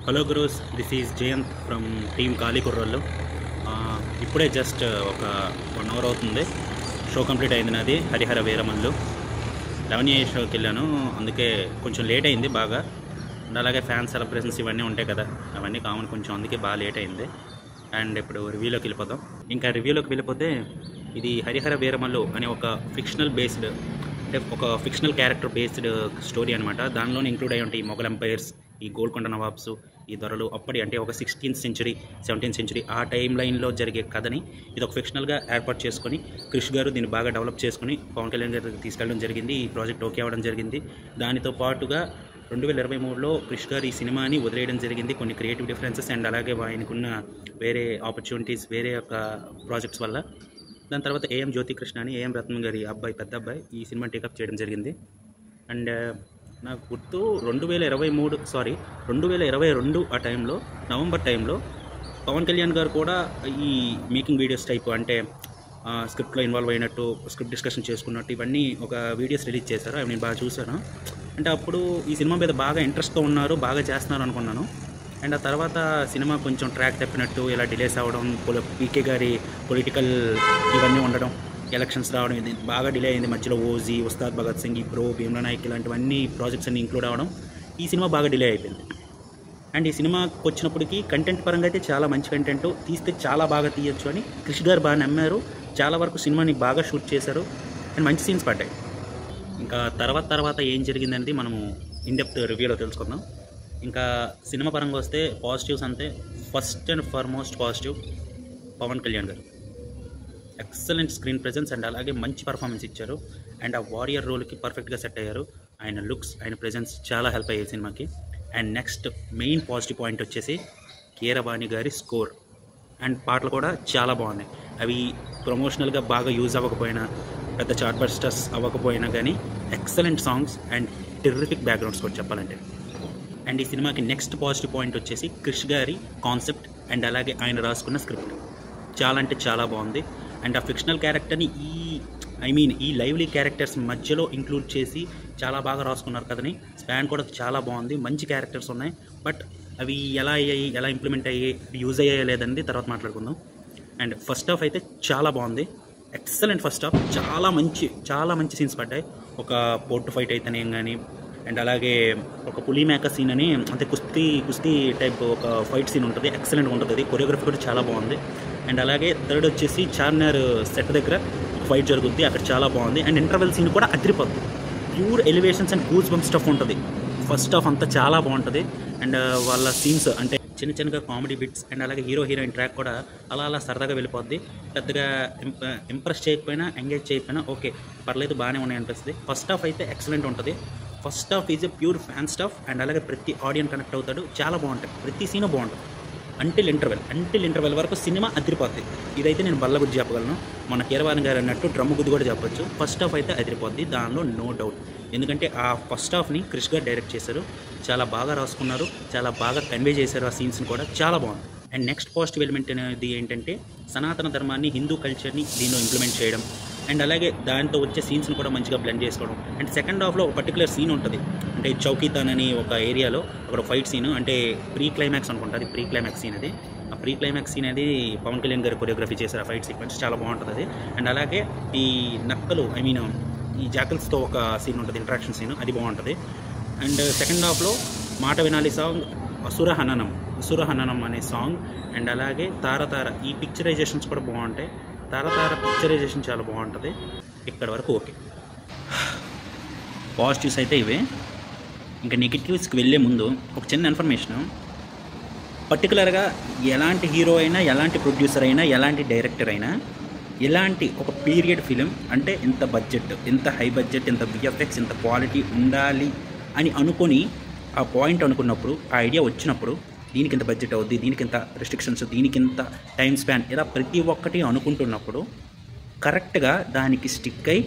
Hello gurus, this is Jayant from team Khaali Kurrollu. ఇప్పుడే just ఒక 1 hour అవుతుంది షో కంప్లీట్ అయింది నాది. హరిహర వీరమల్లు 11 AM షోకి వెళ్ళాను, అందుకే కొంచెం లేట్ అయింది బాగా. అండ్ అలాగే ఫ్యాన్ సెలబ్రేషన్స్ ఇవన్నీ ఉంటాయి కదా, అవన్నీ కామన్, కొంచెం అందుకే బాగా లేట్ అయింది. అండ్ ఇప్పుడు రివ్యూలోకి వెళ్ళిపోదాం. ఇంకా రివ్యూలోకి వెళ్ళిపోతే ఇది హరిహర వీరమల్లు అనే ఒక ఫిక్షనల్ బేస్డ్, అంటే ఒక ఫిక్షనల్ క్యారెక్టర్ బేస్డ్ స్టోరీ అనమాట. దానిలోనే ఇంక్లూడ్ అయ్యి ఉంటాయి ఈ మొఘల్ ఎంపైర్స్, ఈ గోల్కొండ నవాబ్స్, ఈ దొరలు అప్పటి, అంటే ఒక 16th century 17th century ఆ టైం లైన్లో జరిగే కథని ఇది ఒక ఫిక్షనల్గా ఏర్పాటు చేసుకొని క్రిష్ గారు దీన్ని బాగా డెవలప్ చేసుకుని పవన్ కళ్యాణ్ గారికి తీసుకెళ్ళడం జరిగింది. ఈ ప్రాజెక్ట్ ఓకే అవ్వడం జరిగింది. దానితో పాటుగా 2023లో క్రిష్ గారు ఈ సినిమాని వదిలేయడం జరిగింది కొన్ని క్రియేటివ్ డిఫరెన్సెస్ అండ్ అలాగే ఆయనకున్న వేరే ఆపర్చునిటీస్, వేరే ఒక ప్రాజెక్ట్స్ వల్ల. దాని తర్వాత ఏఎం జ్యోతికృష్ణ అని ఏఎం రత్నం గారి అబ్బాయి, పెద్ద అబ్బాయి, ఈ సినిమా టేకప్ చేయడం జరిగింది. అండ్ నాకు గుర్తు 2022 ఆ టైంలో, నవంబర్ టైంలో పవన్ కళ్యాణ్ గారు కూడా ఈ మేకింగ్ వీడియోస్ టైప్, అంటే స్క్రిప్ట్లో ఇన్వాల్వ్ అయినట్టు, స్క్రిప్ట్ డిస్కషన్ చేసుకున్నట్టు ఇవన్నీ ఒక వీడియోస్ రిలీజ్ చేశారు. అవి నేను బాగా చూశాను. అంటే అప్పుడు ఈ సినిమా మీద బాగా ఇంట్రెస్ట్తో ఉన్నారు, బాగా చేస్తున్నారు అనుకున్నాను. అండ్ ఆ తర్వాత సినిమా కొంచెం ట్రాక్ తప్పినట్టు, ఇలా డిలేస్ అవ్వడం, పీకే గారి పొలిటికల్ ఇవన్నీ ఉండడం, ఎలక్షన్స్ రావడం, ఇది బాగా డిలే అయింది. మధ్యలో ఓజీ, ఉస్తాద్ భగత్ సింగ్, బ్రో, భీమ్లా నాయక్ ఇలాంటివన్నీ ప్రాజెక్ట్స్ అన్ని ఇంక్లూడ్ అవ్వడం ఈ సినిమా బాగా డిలే అయిపోయింది. అండ్ ఈ సినిమాకి వచ్చినప్పటికీ కంటెంట్ పరంగా అయితే చాలా మంచి కంటెంట్, తీస్తే చాలా బాగా తీయొచ్చు అని క్రిష్ గారు బాగా నమ్మారు. చాలా వరకు సినిమాని బాగా షూట్ చేశారు అండ్ మంచి సీన్స్ పడ్డాయి. ఇంకా తర్వాత ఏం జరిగిందనేది మనము ఇన్డెప్త్ రివ్యూలో తెలుసుకుందాం. ఇంకా సినిమా పరంగా వస్తే పాజిటివ్స్ అంతే. First and foremost positive, Pawan Kalyan garu excellent screen presence and అలాగే మంచి పర్ఫార్మెన్స్ ఇచ్చారు. అండ్ ఆ వారియర్ రోల్కి పర్ఫెక్ట్గా సెట్ అయ్యారు. ఆయన లుక్స్, ఆయన ప్రెజెన్స్ చాలా హెల్ప్ అయ్యాయి సినిమాకి. And next main positive point వచ్చేసి కీరవాణి గారి స్కోర్ అండ్ పాటలు కూడా చాలా బాగున్నాయి. అవి ప్రమోషనల్గా బాగా యూజ్ అవ్వకపోయినా, పెద్ద చార్ట్ బస్టర్స్ అవ్వకపోయినా కానీ excellent songs and terrific background score చెప్పాలంటే. అండ్ ఈ సినిమాకి నెక్స్ట్ పాజిటివ్ పాయింట్ వచ్చేసి క్రిష్ గారి కాన్సెప్ట్ అండ్ అలాగే ఆయన రాసుకున్న స్క్రిప్ట్ చాలా అంటే చాలా బాగుంది. అండ్ ఆ ఫిక్షనల్ క్యారెక్టర్ని ఈ లైవ్లీ క్యారెక్టర్స్ మధ్యలో ఇంక్లూడ్ చేసి చాలా బాగా రాసుకున్నారు కదని. స్పాన్ కూడా చాలా బాగుంది, మంచి క్యారెక్టర్స్ ఉన్నాయి. బట్ అవి ఎలా ఇంప్లిమెంట్ అయ్యి యూజ్ అయ్యాయో లేదండి తర్వాత మాట్లాడుకుందాం. అండ్ ఫస్ట్ హాఫ్ అయితే చాలా బాగుంది, ఎక్సలెంట్ ఫస్ట్ హాఫ్. చాలా మంచి సీన్స్ పడ్డాయి. ఒక పోర్ట్ ఫైట్ అయితేనేం కానీ, అండ్ అలాగే ఒక పులి మేక సీన్ అని, అంటే కుస్తీ టైప్ ఒక ఫైట్ సీన్ ఉంటుంది, ఎక్సలెంట్గా ఉంటుంది. అది కొరియోగ్రఫీ కూడా చాలా బాగుంది. అండ్ అలాగే థర్డ్ వచ్చేసి చార్మినార్ సెట్ దగ్గర ఫైట్ జరుగుద్ది, అక్కడ చాలా బాగుంది. అండ్ ఇంటర్వెల్ సీన్ కూడా అదిరిపోద్ది, pure elevations and goose bump stuff ఉంటుంది. ఫస్ట్ హాఫ్ అంతా చాలా బాగుంటుంది. అండ్ వాళ్ళ సీన్స్ అంటే చిన్నగా కామెడీ బిట్స్ అండ్ అలాగే హీరోయిన్ ట్రాక్ కూడా అలా సరదాగా వెళ్ళిపోద్ది. పెద్దగా ఇంప్రెస్ చేయకపోయినా, ఎంగేజ్ చేయకపోయినా ఓకే పర్లేదు, బాగానే ఉన్నాయి అనిపిస్తుంది. ఫస్ట్ హాఫ్ అయితే ఎక్సలెంట్ ఉంటుంది. First half is a pure fan stuff and అలాగే ప్రతి ఆడియన్స్ కనెక్ట్ అవుతాడు, చాలా బాగుంటాయి, ప్రతి సీను బాగుంటుంది. అంటిల్ ఇంటర్వెల్ వరకు సినిమా అదిరిపోద్ది. ఇదైతే నేను బల్లగుద్ది చెప్పగలను. మన కీరవాణి గారు అన్నట్టు డ్రమ్ము గుద్ది కూడా చెప్పొచ్చు. ఫస్ట్ హాఫ్ అయితే అదిరిపోద్ది, దానిలో నో డౌట్. ఎందుకంటే ఆ ఫస్ట్ హాఫ్ని క్రిష్ గారు డైరెక్ట్ చేశారు, చాలా బాగా రాసుకున్నారు, చాలా బాగా కన్వే చేశారు. ఆ సీన్స్ని కూడా చాలా బాగుంది. అండ్ నెక్స్ట్ పాజిటివ్ ఎలిమెంట్ అనేది ఏంటంటే సనాతన ధర్మాన్ని, హిందూ కల్చర్ని దీనిలో ఇంప్లిమెంట్ చేయడం అండ్ అలాగే దాంతో వచ్చే సీన్స్ని కూడా మంచిగా బ్లెండ్ చేసుకోవడం. అండ్ సెకండ్ హాఫ్లో ఒక పర్టికులర్ సీన్ ఉంటుంది, అంటే చౌకీతాన్ అని ఒక ఏరియాలో ఒక ఫైట్ సీన్, అంటే ప్రీ క్లైమాక్స్ అనుకుంటుంది, ప్రీ క్లైమాక్స్ సీన్ అది. ఆ ప్రీ క్లైమాక్స్ సీన్ అది పవన్ కళ్యాణ్ గారు కొరియోగ్రఫీ చేశారు. ఆ ఫైట్ సీక్వెన్స్ చాలా బాగుంటుంది అది. అండ్ అలాగే ఈ నక్కలు, ఈ జాకల్స్తో ఒక సీన్ ఉంటుంది, ఇంట్రాక్షన్ సీన్, అది బాగుంటుంది. అండ్ సెకండ్ హాఫ్లో మాట వినాలి సాంగ్, అసురహననం అనే సాంగ్, అండ్ అలాగే తారతార, ఈ పిక్చరైజేషన్స్ కూడా బాగుంటాయి. తారతార పిక్చరైజేషన్ చాలా బాగుంటుంది. ఇక్కడ వరకు ఓకే. పాజిటివ్స్ అయితే ఇవే. ఇంకా నెగిటివ్స్కి వెళ్ళే ముందు ఒక చిన్న ఇన్ఫర్మేషన్. పర్టికులర్గా ఎలాంటి హీరో అయినా, ఎలాంటి ప్రొడ్యూసర్ అయినా, ఎలాంటి డైరెక్టర్ అయినా, ఎలాంటి ఒక పీరియడ్ ఫిలిం అంటే ఇంత బడ్జెట్, ఇంత హై బడ్జెట్, ఇంత విఎఫ్ఎక్స్, ఇంత క్వాలిటీ ఉండాలి అని అనుకొని ఆ పాయింట్ అనుకున్నప్పుడు, ఆ ఐడియా వచ్చినప్పుడు, దీనికి ఇంత బడ్జెట్ అవుద్ది, దీనికి ఇంత రెస్ట్రిక్షన్స్, దీనికి ఇంత టైం స్పాన్, ఇలా ప్రతి ఒక్కటి అనుకుంటున్నప్పుడు కరెక్ట్గా దానికి స్టిక్ అయి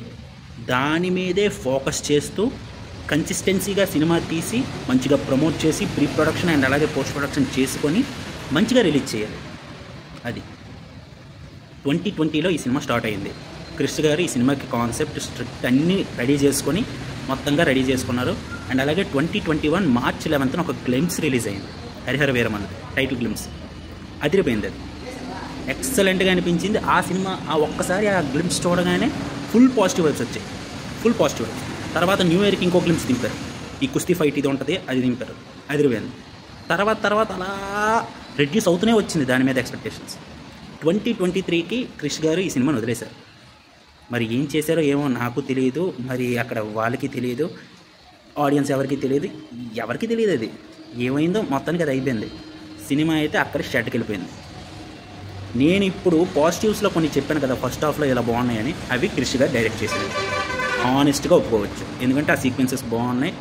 దాని మీదే ఫోకస్ చేస్తూ కన్సిస్టెన్సీగా సినిమా తీసి మంచిగా ప్రమోట్ చేసి ప్రీ ప్రొడక్షన్ అండ్ అలాగే పోస్ట్ ప్రొడక్షన్ చేసుకొని మంచిగా రిలీజ్ చేయాలి. అది 2020లో ఈ సినిమా స్టార్ట్ అయింది. క్రిష్ గారు ఈ సినిమాకి కాన్సెప్ట్, స్క్రిప్ట్ అన్నీ రెడీ చేసుకున్నారు. అండ్ అలాగే 2021 March 11న ఒక గ్లింప్స్ రిలీజ్ అయింది. హరిహర వీరమల్లు టైటిల్ గ్లిమ్స్ అదిరిపోయింది. అది ఎక్సలెంట్గా అనిపించింది. ఆ సినిమా ఆ ఒక్కసారి ఆ గ్లిమ్స్ చూడగానే ఫుల్ పాజిటివ్ వైబ్స్ వచ్చాయి, ఫుల్ పాజిటివ్ వైబ్స్. తర్వాత న్యూ ఇయర్కి ఇంకో గ్లిమ్స్ దింపారు, ఈ కుస్తీ ఫైట్ ఇది ఉంటుంది అది దింపారు, అదిరిపోయింది. తర్వాత అలా రెడ్యూస్ అవుతూనే వచ్చింది దాని మీద ఎక్స్పెక్టేషన్స్. 2023కి క్రిష్ గారు ఈ సినిమాని వదిలేశారు. మరి ఏం చేశారో ఏమో నాకు తెలియదు, మరి అక్కడ వాళ్ళకి తెలియదు, ఆడియన్స్ ఎవరికి తెలియదు, అది ఏమైందో మొత్తానికి అది అయిపోయింది. సినిమా అయితే అక్కడ షెడ్కి వెళ్ళిపోయింది. నేను ఇప్పుడు పాజిటివ్స్లో కొన్ని చెప్పాను కదా, ఫస్ట్ హాఫ్లో ఇలా బాగున్నాయని, అవి క్రిష్ గారు డైరెక్ట్ చేశారు. హానెస్ట్గా ఒప్పుకోవచ్చు, ఎందుకంటే ఆ సీక్వెన్సెస్ బాగున్నాయి,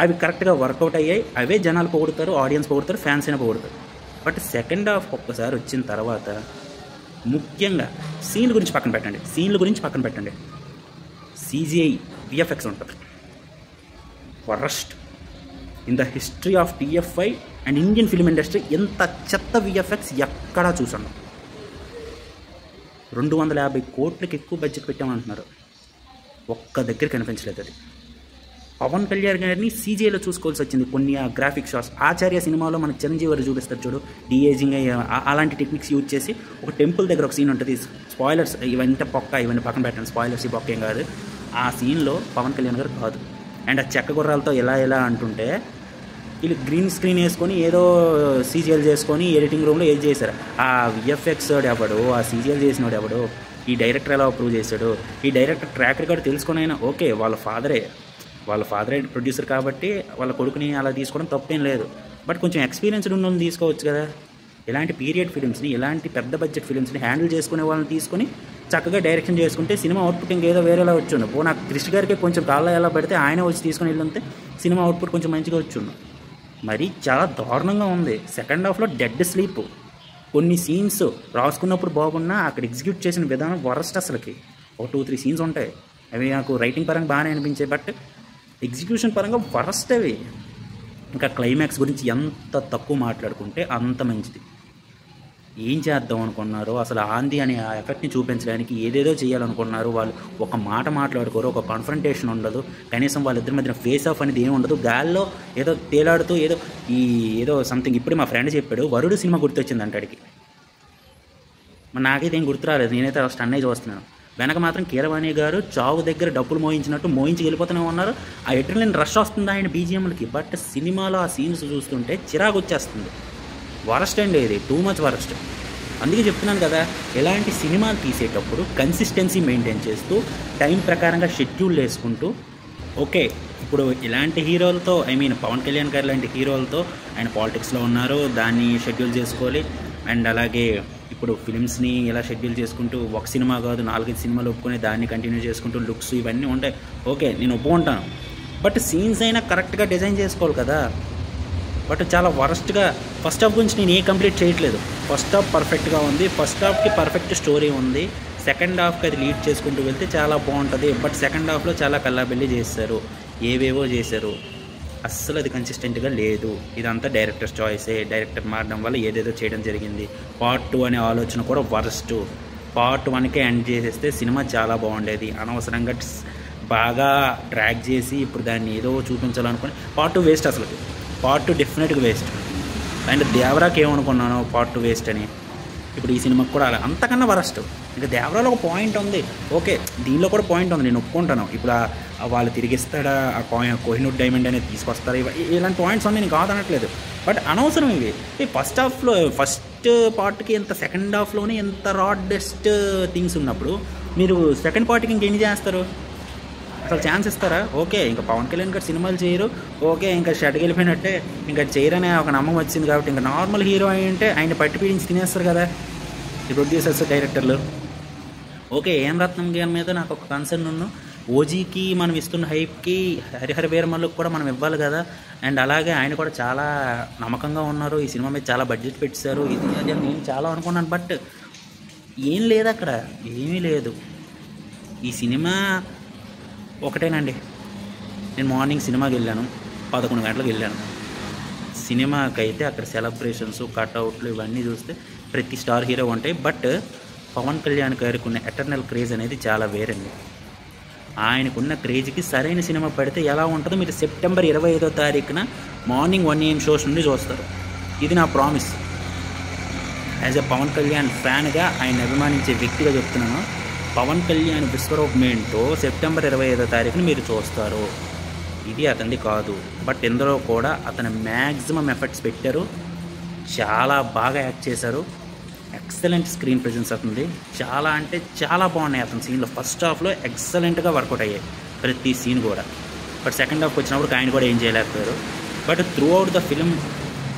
అవి కరెక్ట్గా వర్కౌట్ అయ్యాయి. అవే జనాలు పొగుడుతారు, ఆడియన్స్ పొగుడుతారు, ఫ్యాన్స్ అయినా పొగుడుతారు. బట్ సెకండ్ హాఫ్ ఒక్కసారి వచ్చిన తర్వాత ముఖ్యంగా సీన్ల గురించి పక్కన పెట్టండి, CGI VFX ఉంటుంది worst in the history of TFI and Indian film industry. ఎంత చెత్త VFX ఎక్కడా చూసాను. 250 కోట్లకి ఎక్కువ బడ్జెట్ పెట్టామంటున్నారు, ఒక్క దగ్గర కనిపించలేదు. అది పవన్ కళ్యాణ్ గారిని CGIలో చూసుకోవాల్సి వచ్చింది. కొన్ని ఆ గ్రాఫిక్ షాట్స్ ఆచార్య సినిమాలో మనకు చిరంజీవి వారు చూపిస్తారు చూడు, డీఏజింగ్ అలాంటి టెక్నిక్స్ యూజ్ చేసి ఒక టెంపుల్ దగ్గర ఒక సీన్ ఉంటుంది. స్పాయిలర్స్ ఇవంతా ఇవన్నీ పక్కన పెట్టండి, స్పాయిలర్స్ ఈ పక్క ఏం కాదు. ఆ సీన్లో పవన్ కళ్యాణ్ గారు కాదు. అండ్ ఆ చెక్క గుర్రాలతో ఎలా అంటుంటే వీళ్ళు గ్రీన్ స్క్రీన్ వేసుకొని ఏదో CGL చేసుకొని ఎడిటింగ్ రూమ్లో ఏది చేశారు. ఆ VFX ఎవడు, ఆ CGL చేసినోడు ఎవడు, ఈ డైరెక్టర్ ఎలా అప్రూవ్ చేశాడు, ఈ డైరెక్టర్ ట్రాక్ రికార్డ్ తెలుసుకొని అయినా ఓకే, వాళ్ళ ఫాదరే ప్రొడ్యూసర్ కాబట్టి వాళ్ళ కొడుకుని అలా తీసుకోవడం తప్పేం లేదు. బట్ కొంచెం ఎక్స్పీరియన్స్డ్ ఉన్న వాళ్ళని తీసుకోవచ్చు కదా. ఇలాంటి పీరియడ్ ఫిలిమ్స్ని, ఇలాంటి పెద్ద బడ్జెట్ ఫిలిమ్స్ని హ్యాండిల్ చేసుకునే వాళ్ళని తీసుకొని చక్కగా డైరెక్షన్ చేసుకుంటే సినిమా అవుట్పుట్ ఇంకేదో వేరేలా వచ్చుండు. నాకు క్రిష్ గారికి కొంచెం కాళ్ళ ఎలా పెడితే ఆయన వచ్చి తీసుకుని వెళ్ళితే సినిమా అవుట్పుట్ కొంచెం మంచిగా వచ్చుండు. మరి చాలా దారుణంగా ఉంది. సెకండ్ హాఫ్లో డెడ్ స్లీప్. కొన్ని సీన్స్ రాసుకున్నప్పుడు బాగున్నా అక్కడ ఎగ్జిక్యూట్ చేసిన విధానం వరస్ట్. అసలుకి ఒక 2-3 సీన్స్ ఉంటాయి, అవి నాకు రైటింగ్ పరంగా బాగానే అనిపించాయి, బట్ ఎగ్జిక్యూషన్ పరంగా వరస్ట్ అవి. ఇంకా క్లైమాక్స్ గురించి ఎంత తక్కువ మాట్లాడుకుంటే అంత మంచిది. ఏం చేద్దాం అనుకున్నారు అసలు, ఆంది అనే ఆ ఎఫెక్ట్ని చూపించడానికి ఏదేదో చేయాలనుకున్నారు వాళ్ళు. ఒక మాట మాట్లాడుకోరు, ఒక కాన్ఫ్రంటేషన్ ఉండదు, కనీసం వాళ్ళిద్దరి మధ్యన ఫేస్ ఆఫ్ అనేది ఏమి ఉండదు. గాల్లో ఏదో తేలాడుతూ ఏదో సంథింగ్. ఇప్పుడు మా ఫ్రెండ్ చెప్పాడు వరుడు సినిమా గుర్తొచ్చింది అంటాడికి. మరి నాకైతే ఏం గుర్తు రాలేదు, నేనైతే స్టన్ అయి చూస్తున్నాను. వెనక మాత్రం కీరవాణి గారు చావు దగ్గర డప్పులు మోయించి వెళ్ళిపోతూనే ఉన్నారు. ఆ ఎడ్రినలిన్ రష్ వస్తుంది ఆయన BGMలకి. బట్ సినిమాలో ఆ సీన్స్ చూస్తుంటే చిరాకు వచ్చేస్తుంది. వరస్ట్ అండి, ఇది టూ మచ్ వరస్ట్. అందుకే చెప్తున్నాను కదా, ఎలాంటి సినిమాలు తీసేటప్పుడు కన్సిస్టెన్సీ మెయింటైన్ చేస్తూ టైం ప్రకారంగా షెడ్యూల్ వేసుకుంటూ, ఓకే ఇప్పుడు ఇలాంటి హీరోలతో పవన్ కళ్యాణ్ గారు లాంటి హీరోలతో ఆయన పాలిటిక్స్లో ఉన్నారు, దాన్ని షెడ్యూల్ చేసుకోవాలి. అండ్ అలాగే ఇప్పుడు ఫిలిమ్స్ని ఇలా షెడ్యూల్ చేసుకుంటూ ఒక సినిమా కాదు 4-5 సినిమాలు ఒప్పుకొని దాన్ని కంటిన్యూ చేసుకుంటూ లుక్స్ ఇవన్నీ ఉంటాయి, ఓకే నేను ఒప్పుకుంటాను. బట్ సీన్స్ అయినా కరెక్ట్గా డిజైన్ చేసుకోవాలి కదా. బట్ చాలా వరస్ట్గా ఫస్ట్ హాఫ్ గురించి నేను కంప్లీట్ చేయట్లేదు. ఫస్ట్ హాఫ్ పర్ఫెక్ట్గా ఉంది, ఫస్ట్ హాఫ్కి పర్ఫెక్ట్ స్టోరీ ఉంది. సెకండ్ హాఫ్కి అది లీడ్ చేసుకుంటూ వెళ్తే చాలా బాగుంటుంది. బట్ సెకండ్ హాఫ్లో చాలా కల్లాబెల్లి చేశారు, ఏవేవో చేశారు, అస్సలు అది కన్సిస్టెంట్గా లేదు. ఇదంతా డైరెక్టర్ చాయిసే, డైరెక్టర్ మారడం వల్ల ఏదేదో చేయడం జరిగింది. పార్ట్ 2 అనే ఆలోచన కూడా వరస్ట్. పార్ట్ 1కే ఎండ్ చేసేస్తే సినిమా చాలా బాగుండేది. అనవసరంగా బాగా డ్రాగ్ చేసి ఇప్పుడు దాన్ని ఏదో చూపించాలనుకుని పార్ట్ 2 వేస్ట్. అసలు పార్ట్ 2 డెఫినెట్గా వేస్ట్. అండ్ దేవరాకి ఏమనుకున్నాను పార్ట్ 2 వేస్ట్ అని, ఇప్పుడు ఈ సినిమాకి కూడా అలా అంతకన్నా వరస్ట్. ఇంకా దేవరాలో ఒక పాయింట్ ఉంది, ఓకే దీనిలో కూడా పాయింట్ ఉంది, నేను ఒప్పుకుంటాను. ఇప్పుడు వాళ్ళు తిరిగిస్తాడా, ఆ కోహినూర్ డైమండ్ అనేది తీసుకొస్తారా, ఇలాంటి పాయింట్స్ ఉన్నాయి, నేను కాదనట్లేదు. బట్ అనవసరం ఇవి. ఫస్ట్ పార్ట్కి ఎంత, సెకండ్ హాఫ్లోనే ఎంత రాడెస్ట్ థింగ్స్ ఉన్నప్పుడు మీరు సెకండ్ పార్ట్కి ఇంకేం చేస్తారు? అసలు ఛాన్స్ ఇస్తారా? ఓకే ఇంకా పవన్ కళ్యాణ్ గారు సినిమాలు చేయరు, ఓకే ఇంకా షెడ్కి వెళ్ళిపోయినట్టే, ఇంకా చేయరనే ఒక నమ్మకం వచ్చింది కాబట్టి ఇంకా నార్మల్ హీరో అంటే ఆయన పట్టి పీడించి తినేస్తారు కదా ఈ ప్రొడ్యూసర్స్ డైరెక్టర్లు. ఓకే ఏం రత్నం గారి మీద నాకు ఒక కన్సర్న్ ఉన్న, ఓజీకి మనం ఇస్తున్న హైప్కి హరిహర వీరమల్లుకి కూడా మనం ఇవ్వాలి కదా. అండ్ అలాగే ఆయన కూడా చాలా నమ్మకంగా ఉన్నారు, ఈ సినిమా మీద చాలా బడ్జెట్ పెట్టారు, ఇది అది అని నేను చాలా అనుకున్నాను. బట్ ఏం లేదు అక్కడ, ఏమీ లేదు. ఈ సినిమా ఒకటేనండి, నేను మార్నింగ్ సినిమాకి వెళ్ళాను, 11 గంటలకు వెళ్ళాను. సినిమాకైతే అక్కడ సెలబ్రేషన్స్, కట్అవుట్లు ఇవన్నీ చూస్తే ప్రతి స్టార్ హీరో ఉంటాయి. బట్ పవన్ కళ్యాణ్ గారికి ఉన్న ఎటర్నల్ క్రేజ్ అనేది చాలా వేరండి. ఆయనకున్న క్రేజ్కి సరైన సినిమా పడితే ఎలా ఉంటుందో మీరు సెప్టెంబర్ 25వ తారీఖున మార్నింగ్ 1 AM షోస్ నుండి చూస్తారు. ఇది నా promise. As a Pawan Kalyan ఫ్యాన్గా ఆయన అభిమానించే వ్యక్తిగా చెప్తున్నాను. పవన్ కళ్యాణ్ విశ్వరూపం ఏంటో సెప్టెంబర్ 25వ తారీఖున మీరు చూస్తారు. ఇది అతనిది కాదు, బట్ ఇందులో కూడా అతను మ్యాక్సిమం ఎఫర్ట్స్ పెట్టారు. చాలా బాగా యాక్ట్ చేశారు. ఎక్సలెంట్ స్క్రీన్ ప్రెజెన్స్ అవుతుంది. చాలా అంటే చాలా బాగున్నాయి అతని సీన్లో. ఫస్ట్ హాఫ్లో ఎక్సలెంట్గా వర్కౌట్ అయ్యాయి ప్రతి సీన్ కూడా. బట్ సెకండ్ హాఫ్కి వచ్చినప్పుడు ఆయన కూడా ఏం చేయలేకపోయారు. But through out the film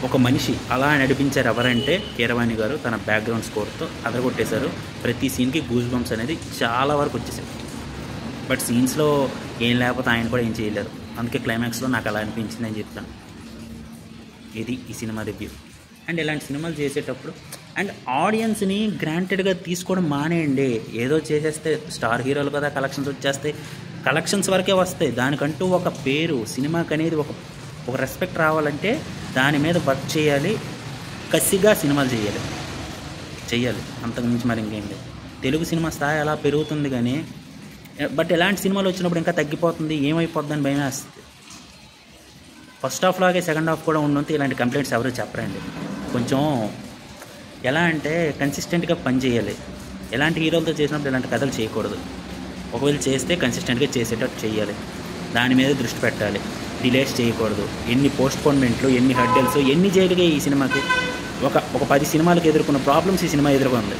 ఒక మనిషి అలా నడిపించారు ఎవరంటే కీరవాణి గారు. తన బ్యాక్గ్రౌండ్ స్కోర్తో అదరగొట్టేశారు. ప్రతి సీన్కి గూస్ బంప్స్ అనేది చాలా వరకు వచ్చేసాయి. బట్ సీన్స్లో ఏం లేకపోతే ఆయన కూడా ఏం చేయలేరు. అందుకే క్లైమాక్స్లో నాకు అలా అనిపించింది అని చెప్తాను. ఇది ఈ సినిమా రివ్యూ. అండ్ ఇలాంటి సినిమాలు చేసేటప్పుడు అండ్ ఆడియన్స్ని గ్రాంటెడ్గా తీసుకోవడం మానేయండి. ఏదో చేసేస్తే స్టార్ హీరోలు కదా కలెక్షన్స్ వచ్చేస్తాయి, కలెక్షన్స్ వరకే వస్తాయి. దానికంటూ ఒక పేరు సినిమాకి అనేది ఒక రెస్పెక్ట్ రావాలంటే దాని మీద వర్క్ చేయాలి, కసిగా సినిమాలు చేయాలి. అంతకుమించి మరి ఇంకేం లేదు. తెలుగు సినిమా స్థాయి అలా పెరుగుతుంది కానీ బట్ ఎలాంటి సినిమాలు వచ్చినప్పుడు ఇంకా తగ్గిపోతుంది, ఏమైపోద్దని భయం వేస్తుంది. ఫస్ట్ హాఫ్ లాగే సెకండ్ హాఫ్ కూడా ఉన్నంత ఇలాంటి కంప్లైంట్స్ ఎవరు చెప్పరండి. కొంచెం ఎలా అంటే కన్సిస్టెంట్గా పని చేయాలి. ఎలాంటి హీరోలతో చేసినప్పుడు ఇలాంటి కథలు చేయకూడదు. ఒకవేళ చేస్తే కన్సిస్టెంట్గా చేసేటట్టు చేయాలి. దాని మీద దృష్టి పెట్టాలి. డిలేస్ చేయకూడదు. ఎన్ని పోస్ట్పోన్మెంట్లు, ఎన్ని హడ్డల్స్, ఎన్ని జరిగాయి ఈ సినిమాకి. ఒక 10 సినిమాలకు ఎదుర్కొన్న ప్రాబ్లమ్స్ ఈ సినిమా ఎదుర్కొంది.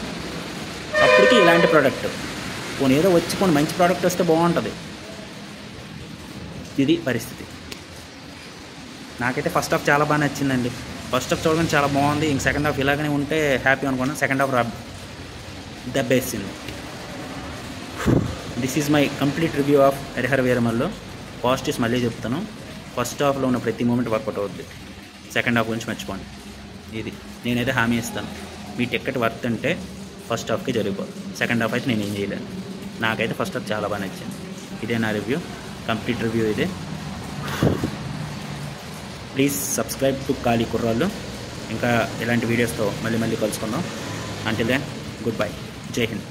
అప్పటికి ఇలాంటి ప్రోడక్ట్ పోనీ ఏదో పోనీ మంచి ప్రోడక్ట్ వస్తే బాగుంటుంది. ఇది పరిస్థితి. నాకైతే ఫస్ట్ హాఫ్ చాలా బాగా నచ్చిందండి. ఫస్ట్ హాఫ్ చూడగానే చాలా బాగుంది. ఇంక సెకండ్ హాఫ్ ఇలాగనే ఉంటే హ్యాపీ అనుకున్నాను. సెకండ్ హాఫ్ దెబ్బేసింది. This is my complete review of Harihara Veeramallu. Positives మళ్ళీ చెప్తాను. ఫస్ట్ హాఫ్లో ఉన్న ప్రతి మూమెంట్ వర్కౌట్ అవుద్ది. సెకండ్ హాఫ్ గురించి మర్చిపోండి. ఇది నేనైతే హామీ ఇస్తాను. మీ టికెట్ వర్త్ అంటే ఫస్ట్ హాఫ్కి జరిగిపోదు. సెకండ్ హాఫ్ అయితే నేను ఏం చేయలేను. నాకైతే ఫస్ట్ హాఫ్ చాలా బాగా నచ్చింది. ఇదే నా రివ్యూ, కంప్లీట్ రివ్యూ ఇదే. Please subscribe to Khaali Kurrallu. ఇంకా ఇలాంటి వీడియోస్తో మళ్ళీ కలుసుకుందాం. Until then good bye. Jai Hind.